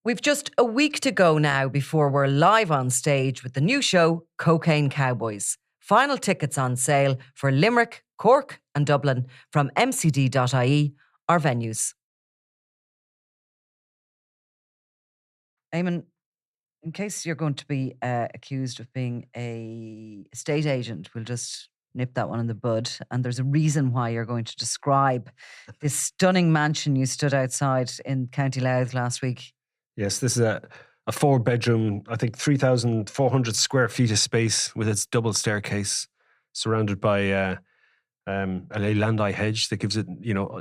We've just a week to go now before we're live on stage with the new show, Cocaine Cowboys. Final tickets on sale for Limerick, Cork and Dublin from mcd.ie, our venues. Eamon, in case you're going to be accused of being a estate agent, we'll just nip that one in the bud. And there's a reason why you're going to describe this stunning mansion you stood outside in County Louth last week. Yes, this is a 4-bedroom, I think 3,400 square feet of space with its double staircase, surrounded by a Ley hedge that gives it,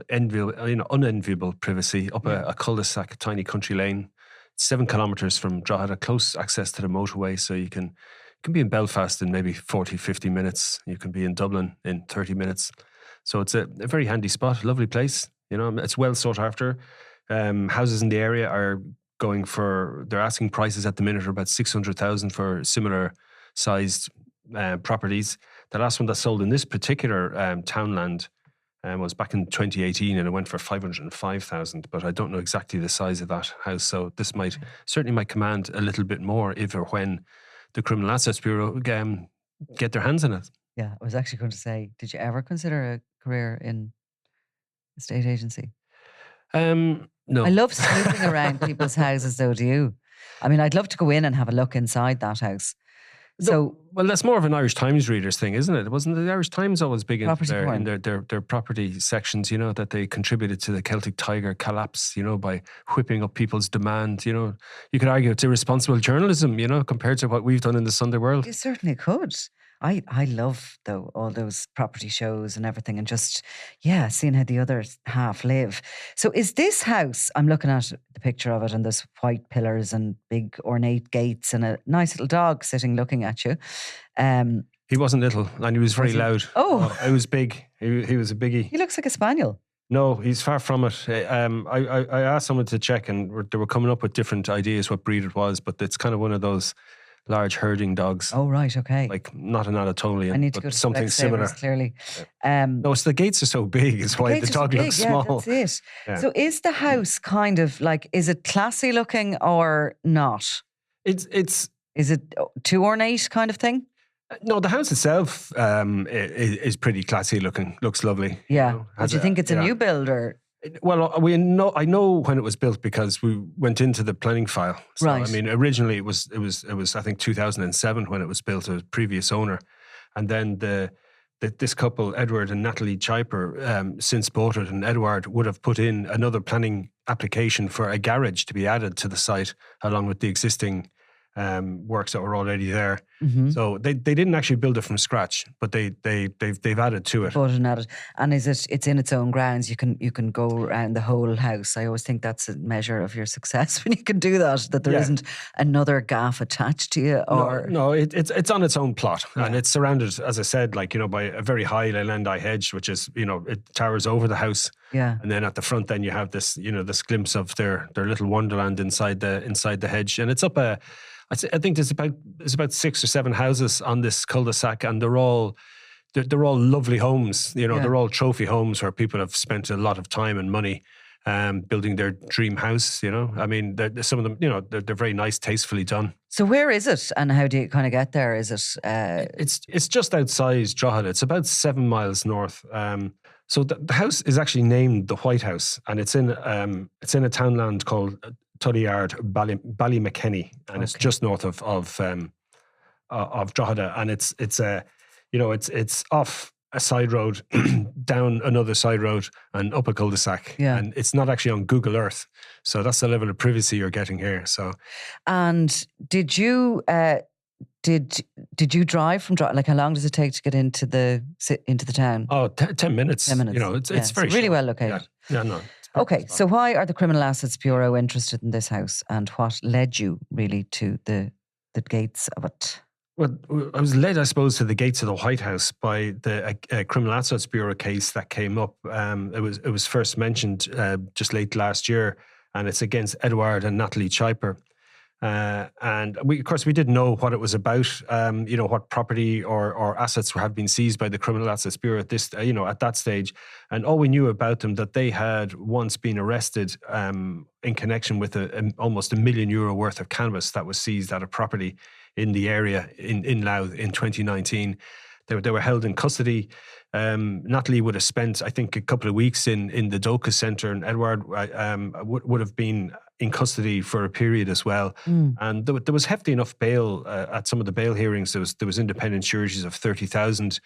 unenviable privacy up a cul-de-sac, a tiny country lane. 7 kilometres from Drogheda, close access to the motorway, so you can be in Belfast in maybe 40, 50 minutes. You can be in Dublin in 30 minutes. So it's a very handy spot, lovely place. It's well sought after. Houses in the area are they're asking prices at the minute are about 600,000 for similar sized properties. The last one that sold in this particular townland was back in 2018, and it went for 505,000. But I don't know exactly the size of that house, so this certainly might command a little bit more if or when the Criminal Assets Bureau get their hands on it. Yeah, I was actually going to say, did you ever consider a career in a state agency? No. I love snooping around people's houses, though. Do you? I mean, I'd love to go in and have a look inside that house. So, well, that's more of an Irish Times readers thing, isn't it? Wasn't the Irish Times always big in their property sections? That they contributed to the Celtic Tiger collapse. By whipping up people's demand. You could argue it's irresponsible journalism. Compared to what we've done in the Sunday World. You certainly could. I love, though, all those property shows and everything, and just, seeing how the other half live. So is this house, I'm looking at the picture of it, and there's white pillars and big ornate gates and a nice little dog sitting looking at you. He wasn't little, and he was very loud. Oh. He was big. He was a biggie. He looks like a spaniel. No, he's far from it. I asked someone to check, and they were coming up with different ideas what breed it was, but it's kind of one of those large herding dogs. Oh, right, okay. Like not an Anatolian, I need to go but to something similar. Clearly. No, it's the gates are so big, is why the dog looks small. Yeah, that's it. Yeah. So is the house kind of like, is it classy looking or not? Is it too ornate kind of thing? No, the house itself is pretty classy looking. Looks lovely. Yeah. Do you think it's a new build or? Well, I know when it was built because we went into the planning file. So, right. I mean, originally it was I think 2007 when it was built, a previous owner, and then this couple, Edward and Natalie Chiper, since bought it, and Edward would have put in another planning application for a garage to be added to the site along with the existing works that were already there. Mm-hmm. So they didn't actually build it from scratch, but they've added to it. And it's in its own grounds. You can go around the whole house. I always think that's a measure of your success when you can do that there isn't another gaff attached to you. Or no, it's on its own plot, and it's surrounded, as I said, by a very high Leyland hedge, which is it towers over the house. Yeah, and then at the front, then you have this this glimpse of their little wonderland inside the hedge, and it's up a. I think there's about 6 or 7 houses on this cul-de-sac, and they're all lovely homes. They're all trophy homes where people have spent a lot of time and money building their dream house. I mean, some of them, they're very nice, tastefully done. So where is it, and how do you kind of get there? Is it? It's just outside Drogheda. It's about 7 miles north. So the house is actually named the White House, and it's in a townland called Tullyard, Ballymakenny, and it's just north of Drogheda, and it's off a side road, down another side road, and up a cul-de-sac. Yeah. And it's not actually on Google Earth, so that's the level of privacy you're getting here. So, and did you drive from Drogheda? Like, how long does it take to get into the town? Oh, 10 minutes. 10 minutes. It's very really short. well located. Yeah, no. Okay, so why are the Criminal Assets Bureau interested in this house, and what led you really to the gates of it? Well, I was led, I suppose, to the gates of the White House by the Criminal Assets Bureau case that came up. It was first mentioned just late last year, and it's against Edward and Natalie Chiper. And of course, we didn't know what it was about, what property or assets have been seized by the Criminal Assets Bureau at this, at that stage. And all we knew about them, that they had once been arrested in connection with almost €1 million worth of cannabis that was seized at a property in the area in Louth in 2019. They were held in custody. Natalie would have spent, I think, a couple of weeks in the Docus Centre, and Edward would have been in custody for a period as well. And there was hefty enough bail at some of the bail hearings. There was independent sureties of 30,000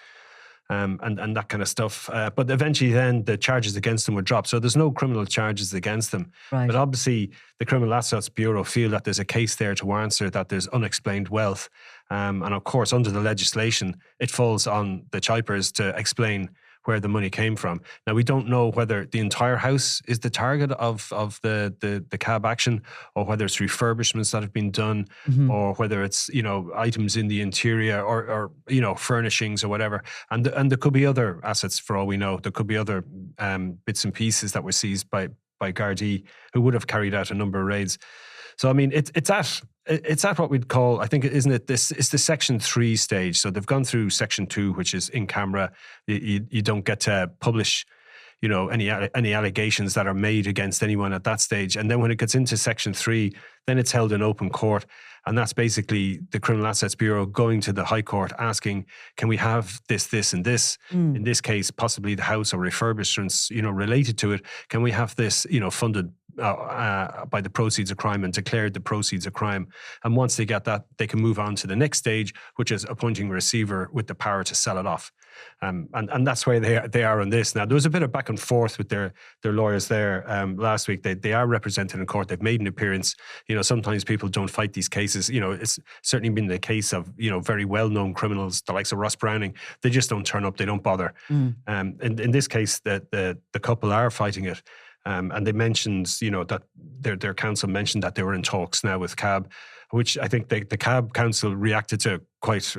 and that kind of stuff. But eventually then the charges against them were dropped. So there's no criminal charges against them. Right. But obviously the Criminal Assets Bureau feel that there's a case there to answer, that there's unexplained wealth. And of course, under the legislation, it falls on the Chipers to explain where the money came from. Now, we don't know whether the entire house is the target of the cab action, or whether it's refurbishments that have been done, or whether it's, items in the interior or furnishings or whatever. And there could be other assets for all we know. There could be other bits and pieces that were seized by Gardaí, who would have carried out a number of raids. So, I mean, it's at what we'd call, I think, isn't it, it's the Section 3 stage. So they've gone through Section 2, which is in camera. You don't get to publish, any allegations that are made against anyone at that stage. And then when it gets into Section 3, then it's held in open court. And that's basically the Criminal Assets Bureau going to the High Court asking, can we have this, this and this? In this case, possibly the house or refurbishments, related to it. Can we have this, funded by the proceeds of crime and declared the proceeds of crime? And once they get that, they can move on to the next stage, which is appointing a receiver with the power to sell it off. And that's where they are on this. Now, there was a bit of back and forth with their lawyers there last week. They are represented in court. They've made an appearance. Sometimes people don't fight these cases. It's certainly been the case of, very well-known criminals, the likes of Ross Browning. They just don't turn up. They don't bother. In this case, the couple are fighting it. And they mentioned, that their counsel mentioned that they were in talks now with CAB, which I think the CAB counsel reacted to quite,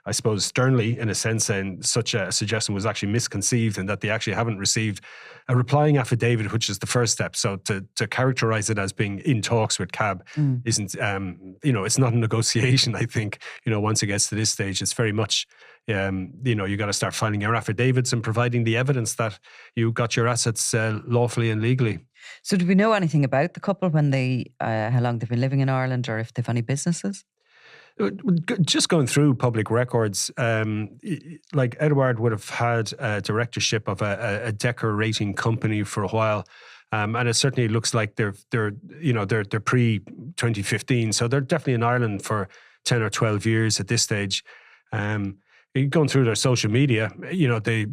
I suppose, sternly, in a sense, and such a suggestion was actually misconceived, and that they actually haven't received a replying affidavit, which is the first step. So to characterize it as being in talks with CAB isn't, it's not a negotiation, I think. Once it gets to this stage, it's very much, you got to start filing your affidavits and providing the evidence that you got your assets lawfully and legally. So do we know anything about the couple, when how long they've been living in Ireland, or if they've any businesses? Just going through public records, like Edward would have had a directorship of a decorating company for a while, and it certainly looks like they're pre 2015, so they're definitely in Ireland for 10 or 12 years at this stage. Going through their social media, they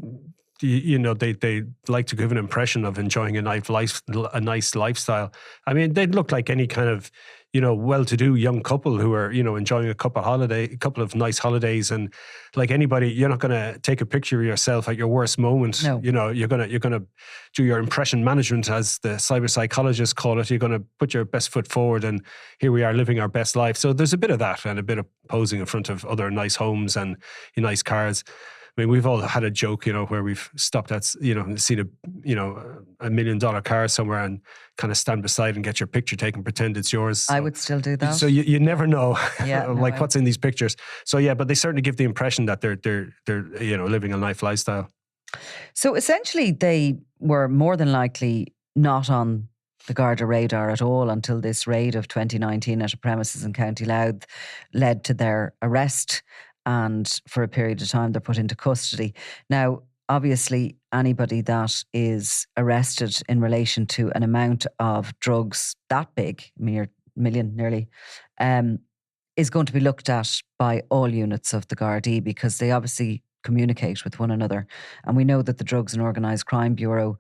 like to give an impression of enjoying a nice lifestyle. I mean, they'd look like any kind of, well-to-do young couple who are, enjoying a couple of nice holidays. And like anybody, you're not going to take a picture of yourself at your worst moment. No. You're going to do your impression management, as the cyber psychologists call it. You're going to put your best foot forward, and here we are living our best life. So there's a bit of that, and a bit of posing in front of other nice homes and nice cars. I mean, we've all had a joke, where we've stopped at, seen a $1 million car somewhere and kind of stand beside and get your picture taken, pretend it's yours. So, I would still do that. So you never know, Yeah, what's in these pictures. So yeah, but they certainly give the impression that they're living a nice lifestyle. So essentially, they were more than likely not on the Garda radar at all until this raid of 2019 at a premises in County Louth led to their arrest. And for a period of time, they're put into custody. Now, obviously, anybody that is arrested in relation to an amount of drugs that big, mere million nearly, is going to be looked at by all units of the Gardaí, because they obviously communicate with one another. And we know that the Drugs and Organised Crime Bureau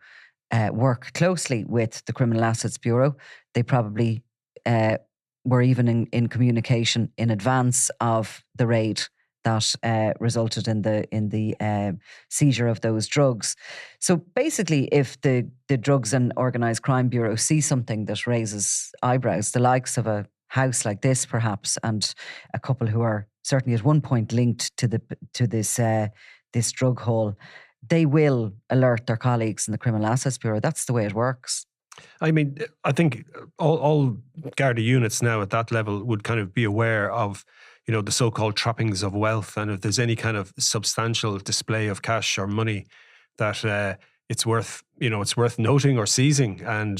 work closely with the Criminal Assets Bureau. They probably were even in communication in advance of the raid that resulted in the seizure of those drugs. So basically, if the Drugs and Organised Crime Bureau see something that raises eyebrows, the likes of a house like this, perhaps, and a couple who are certainly at one point linked to this drug haul, they will alert their colleagues in the Criminal Assets Bureau. That's the way it works. I mean, I think all Garda units now at that level would kind of be aware of, the so-called trappings of wealth, and if there's any kind of substantial display of cash or money that it's worth noting or seizing and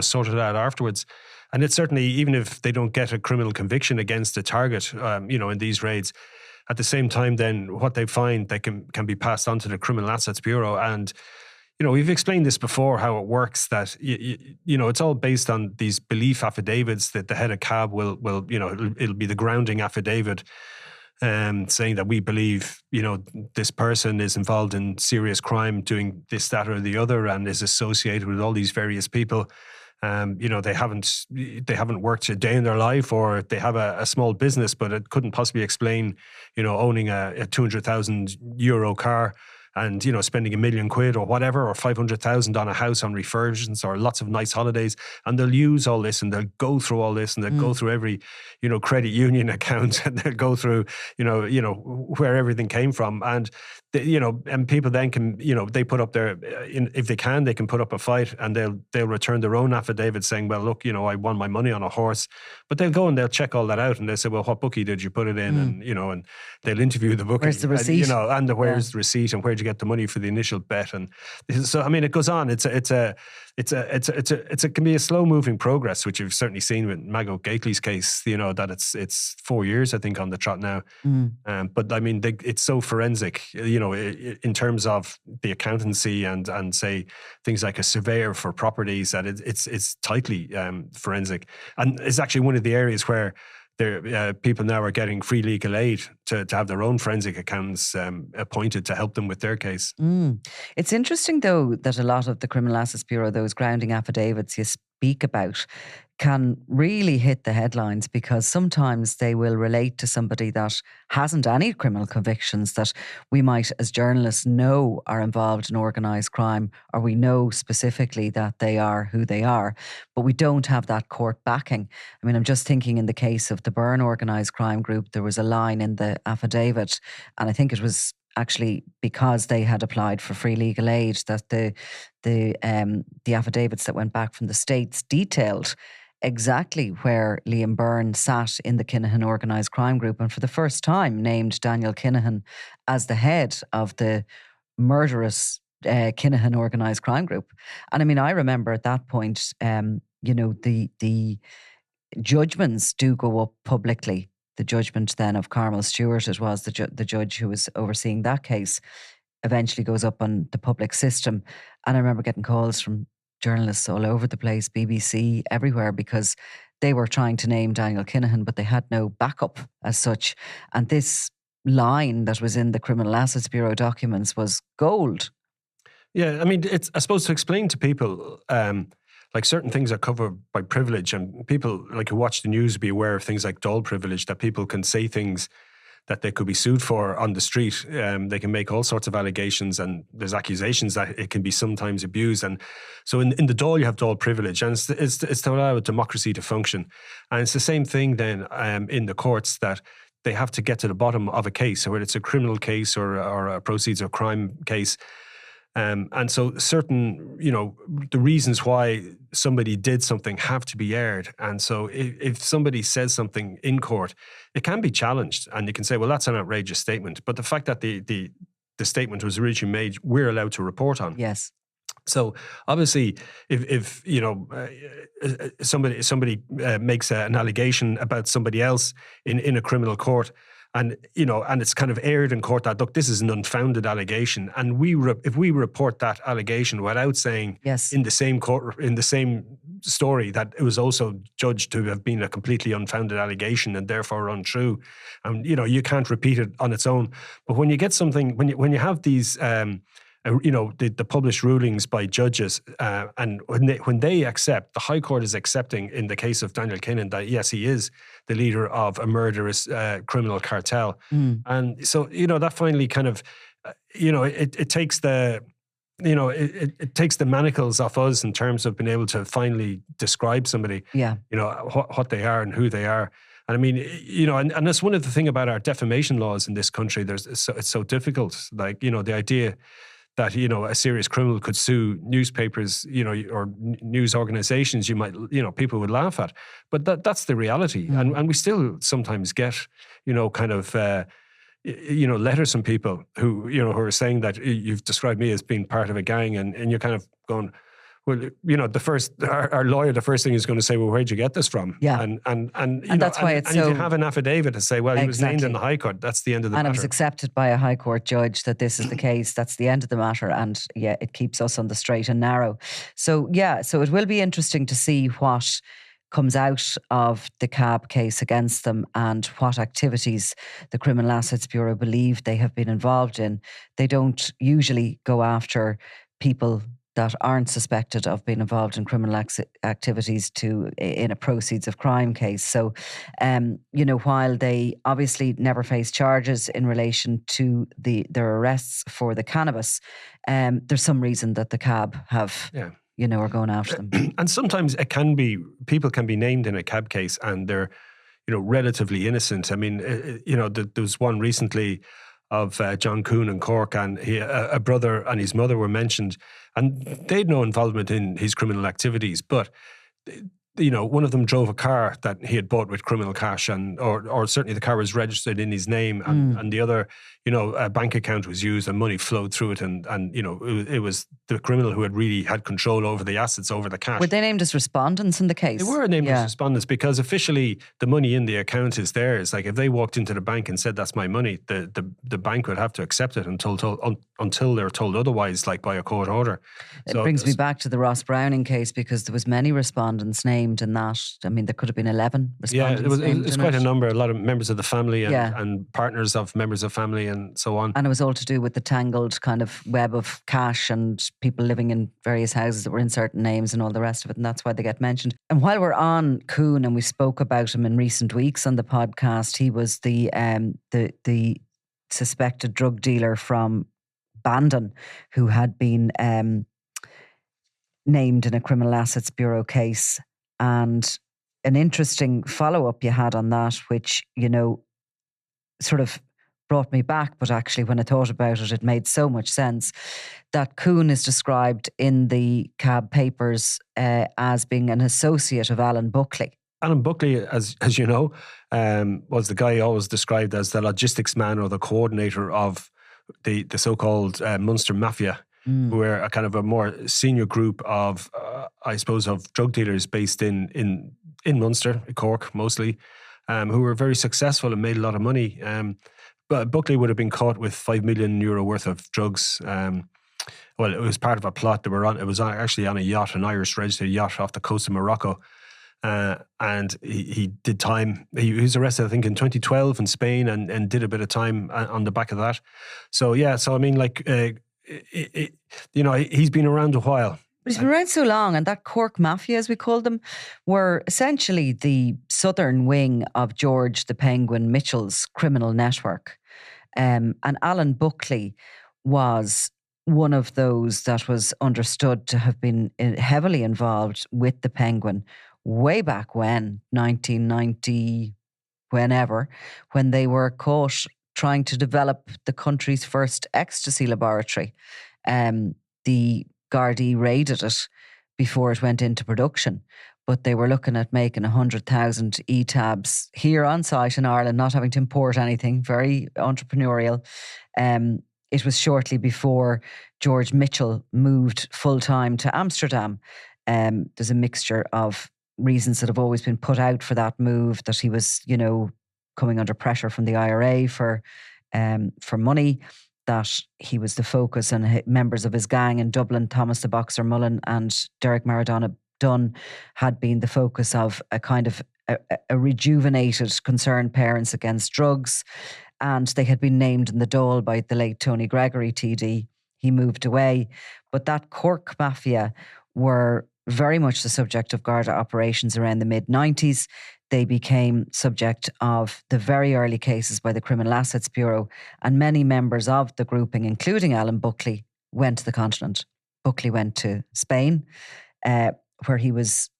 sorted out afterwards. And it's certainly, even if they don't get a criminal conviction against a target, in these raids, at the same time, then what they find, they can be passed on to the Criminal Assets Bureau. And, we've explained this before, how it works, that, it's all based on these belief affidavits that the head of CAB will it'll be the grounding affidavit, saying that we believe, this person is involved in serious crime, doing this, that, or the other, and is associated with all these various people. They haven't worked a day in their life, or they have a small business, but it couldn't possibly explain, owning a €200,000 car and, spending £1 million or whatever, or 500,000 on a house on refurbishments, or lots of nice holidays. And they'll use all this, and they'll go through all this, and they'll go through every, credit union account, and they'll go through, where everything came from. And, and people then can, they put up their, if they can put up a fight, and they'll return their own affidavit saying, well, look, I won my money on a horse. But they'll go and they'll check all that out, and they'll say, well, what bookie did you put it in? And, and they'll interview the bookie. Where's the receipt? And where's the receipt, and where'd you get the money for the initial bet? And so, I mean, it goes on. It can be a slow moving progress, which you've certainly seen with Mago Gately's case, that it's 4 years, I think, on the trot now. But I mean, it's so forensic, in terms of the accountancy and say things like a surveyor for properties, that it's tightly forensic. And it's actually one of the areas where people now are getting free legal aid to have their own forensic accountants appointed to help them with their case. It's interesting, though, that a lot of the Criminal Assets Bureau, those grounding affidavits you speak about, can really hit the headlines, because sometimes they will relate to somebody that hasn't any criminal convictions, that we might, as journalists, know are involved in organised crime, or we know specifically that they are who they are, but we don't have that court backing. I mean, I'm just thinking, in the case of the Byrne organised crime group, there was a line in the affidavit, and I think it was actually because they had applied for free legal aid, that the affidavits that went back from the States detailed exactly where Liam Byrne sat in the Kinahan organised crime group, and for the first time named Daniel Kinahan as the head of the murderous Kinahan organised crime group. And I mean, I remember at that point, the judgments do go up publicly. The judgment then of Carmel Stewart, it was the judge who was overseeing that case, eventually goes up on the public system. And I remember getting calls from journalists all over the place, BBC, everywhere, because they were trying to name Daniel Kinahan, but they had no backup as such. And this line that was in the Criminal Assets Bureau documents was gold. Yeah, I mean, it's, I suppose, to explain to people, like, certain things are covered by privilege, and people like who watch the news be aware of things like Dáil privilege, that people can say things that they could be sued for on the street. They can make all sorts of allegations, and there's accusations that it can be sometimes abused. And so in the Dáil, you have Dáil privilege, and it's to allow a democracy to function. And it's the same thing then in the courts, that they have to get to the bottom of a case, whether it's a criminal case or a proceeds of crime case. And so certain, the reasons why somebody did something have to be aired. And so if somebody says something in court, it can be challenged, and you can say, well, that's an outrageous statement. But the fact that the statement was originally made, we're allowed to report on. Yes. So obviously, if somebody makes an allegation about somebody else in a criminal court, and it's kind of aired in court that, look, this is an unfounded allegation, and if we report that allegation without saying, yes, in the same court, in the same story, that it was also judged to have been a completely unfounded allegation and therefore untrue, and you can't repeat it on its own. But when you get something, when you have these the published rulings by judges, and when they accept, the High Court is accepting in the case of Daniel Kinahan that, yes, he is the leader of a murderous criminal cartel. And so, that finally kind of, it takes the, it takes the manacles off us in terms of being able to finally describe somebody, what they are and who they are. And I mean, and that's one of the things about our defamation laws in this country. It's so difficult. Like, the idea that, a serious criminal could sue newspapers, or news organizations, people would laugh at. But that's the reality. And we still sometimes get, kind of, letters from people who are saying that you've described me as being part of a gang, and you're kind of going, well, our lawyer, the first thing he's going to say, well, where'd you get this from? Yeah. And that's why it's if you have an affidavit to say, well, he was named in the High Court, that's the end of the matter. And it was accepted by a High Court judge that this is the case, that's the end of the matter. And yeah, it keeps us on the straight and narrow. So it will be interesting to see what comes out of the CAB case against them and what activities the Criminal Assets Bureau believe they have been involved in. They don't usually go after people that aren't suspected of being involved in criminal activities in a proceeds of crime case. So, while they obviously never face charges in relation to their arrests for the cannabis, there's some reason that the CAB have, are going after them. And sometimes people can be named in a CAB case and they're, relatively innocent. I mean, there was one recently of John Coon in Cork, and a brother and his mother were mentioned, and they had no involvement in his criminal activities, but one of them drove a car that he had bought with criminal cash, or certainly the car was registered in his name, and the other, a bank account was used and money flowed through it, and it was the criminal who had really had control over the assets, over the cash. Were they named as respondents in the case? They were named as respondents because officially the money in the account is theirs. Like if they walked into the bank and said that's my money, the bank would have to accept it until they're told otherwise, like by a court order. It brings me back to the Ross Browning case, because there was many respondents named in that. I mean, there could have been 11 respondents. Yeah, it was quite a number, a lot of members of the family and partners of members of family and so on. And it was all to do with the tangled kind of web of cash and people living in various houses that were in certain names and all the rest of it. And that's why they get mentioned. And while we're on Coon, and we spoke about him in recent weeks on the podcast, he was the suspected drug dealer from Bandon who had been named in a Criminal Assets Bureau case. And an interesting follow-up you had on that, which, sort of brought me back, but actually when I thought about it, it made so much sense, that Coon is described in the CAB papers as being an associate of Alan Buckley. Alan Buckley, as you know, was the guy always described as the logistics man or the coordinator of the so-called Munster Mafia, who were a kind of a more senior group of, I suppose, of drug dealers based in Munster, Cork mostly, who were very successful and made a lot of money. But Buckley would have been caught with €5 million worth of drugs. Well, it was part of a plot. It was actually on a yacht, an Irish registered yacht off the coast of Morocco. And he did time. He was arrested, I think, in 2012 in Spain, and did a bit of time on the back of that. So I mean, like, he's been around a while. But he's been around so long, and that Cork Mafia, as we called them, were essentially the southern wing of George the Penguin Mitchell's criminal network. And Alan Buckley was one of those that was understood to have been heavily involved with the Penguin way back when, 1990, whenever, when they were caught trying to develop the country's first ecstasy laboratory. The Gardaí raided it before it went into production, but they were looking at making 100,000 e-tabs here on site in Ireland, not having to import anything, very entrepreneurial. It was shortly before George Mitchell moved full-time to Amsterdam. There's a mixture of reasons that have always been put out for that move, that he was, coming under pressure from the IRA for money, that he was the focus, and members of his gang in Dublin, Thomas the Boxer Mullen and Derek Maradona Dunn, had been the focus of a kind of a rejuvenated Concerned Parents Against Drugs, and they had been named in the Dáil by the late Tony Gregory TD. He moved away, but that Cork Mafia were very much the subject of Garda operations around the mid-90s. They became subject of the very early cases by the Criminal Assets Bureau, and many members of the grouping, including Alan Buckley, went to the continent. Buckley went to Spain, where he was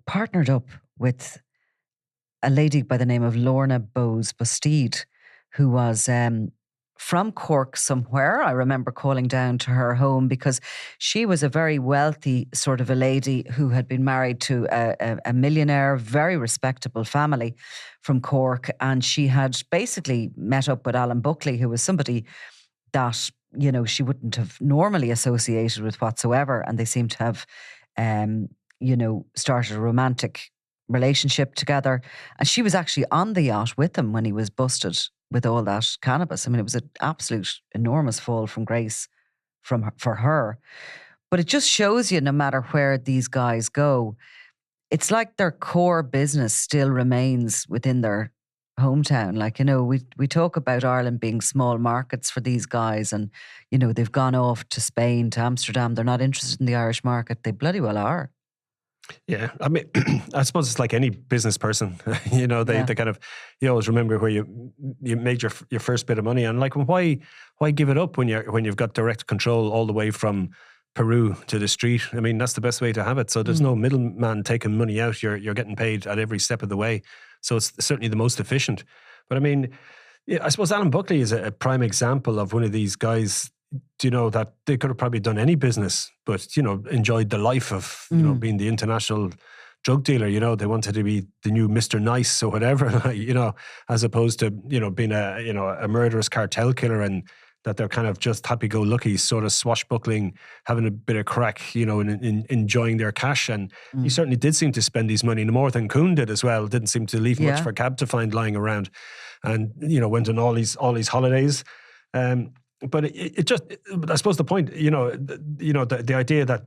partnered up with a lady by the name of Lorna Bowes Bastide, who was from Cork somewhere. I remember calling down to her home because she was a very wealthy sort of a lady who had been married to a millionaire, very respectable family from Cork. And she had basically met up with Alan Buckley, who was somebody that, you know, she wouldn't have normally associated with whatsoever. And they seem to have, you know, started a romantic relationship together. And she was actually on the yacht with him when he was busted with all that cannabis. I mean, it was an absolute enormous fall from grace for her. But it just shows you, no matter where these guys go, it's like their core business still remains within their hometown. Like, you know, we talk about Ireland being small markets for these guys, and, you know, they've gone off to Spain, to Amsterdam. They're not interested in the Irish market. They bloody well are. Yeah, I mean, I suppose it's like any business person, you know, they kind of, you always remember where you made your first bit of money, and like, why give it up when you've got direct control all the way from Peru to the street? I mean, that's the best way to have it. So there's no middleman taking money out. You're getting paid at every step of the way. So it's certainly the most efficient. But I mean, yeah, I suppose Alan Buckley is a prime example of one of these guys, you know, that they could have probably done any business, but, you know, enjoyed the life of, you know, being the international drug dealer. You know, they wanted to be the new Mr. Nice or whatever, you know, as opposed to, you know, being a murderous cartel killer, and that they're kind of just happy-go-lucky, sort of swashbuckling, having a bit of crack, you know, and enjoying their cash. And he certainly did seem to spend his money more than Kuhn did as well. Didn't seem to leave much for Cab to find lying around, and, you know, went on all these holidays. But it just, I suppose the point, the idea that,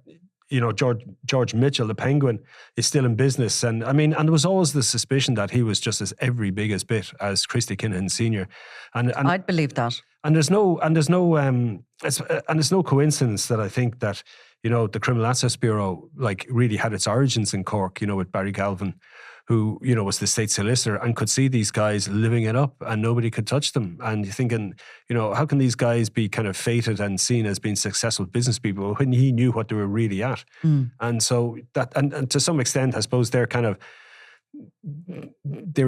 you know, George Mitchell, the Penguin, is still in business. And I mean, and there was always the suspicion that he was just as every big as bit as Christy Kinahan Sr. And I'd believe that. And there's no coincidence that I think that, you know, the Criminal Assets Bureau like really had its origins in Cork, you know, with Barry Galvin, who, you know, was the state solicitor and could see these guys living it up and nobody could touch them. And you're thinking, you know, how can these guys be kind of fated and seen as being successful business people when he knew what they were really at? And so that, and to some extent, I suppose their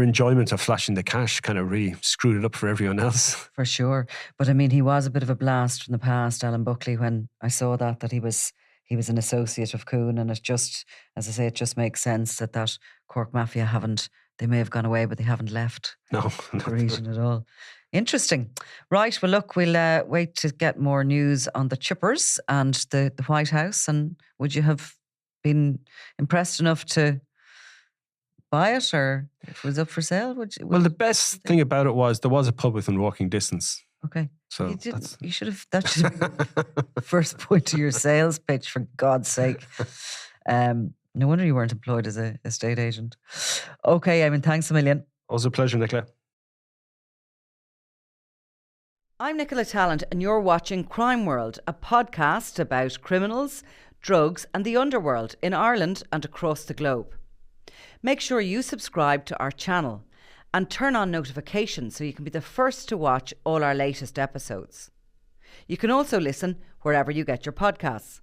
enjoyment of flashing the cash kind of really screwed it up for everyone else. For sure. But I mean, he was a bit of a blast from the past, Alan Buckley, when I saw that he was an associate of Kuhn, and it just, as I say, it just makes sense that Cork Mafia they may have gone away, but they haven't left the region at all. Interesting. Right, well look, we'll wait to get more news on the Chipers and the White House. And would you have been impressed enough to buy it, or if it was up for sale? Well, the best thing about it was there was a pub within walking distance. Okay. So that should have been the first point of your sales pitch, for God's sake. No wonder you weren't employed as a estate agent. Okay, Eamon, thanks a million. Always a pleasure, Nicola. I'm Nicola Tallant, and you're watching Crime World, a podcast about criminals, drugs and the underworld in Ireland and across the globe. Make sure you subscribe to our channel and turn on notifications so you can be the first to watch all our latest episodes. You can also listen wherever you get your podcasts.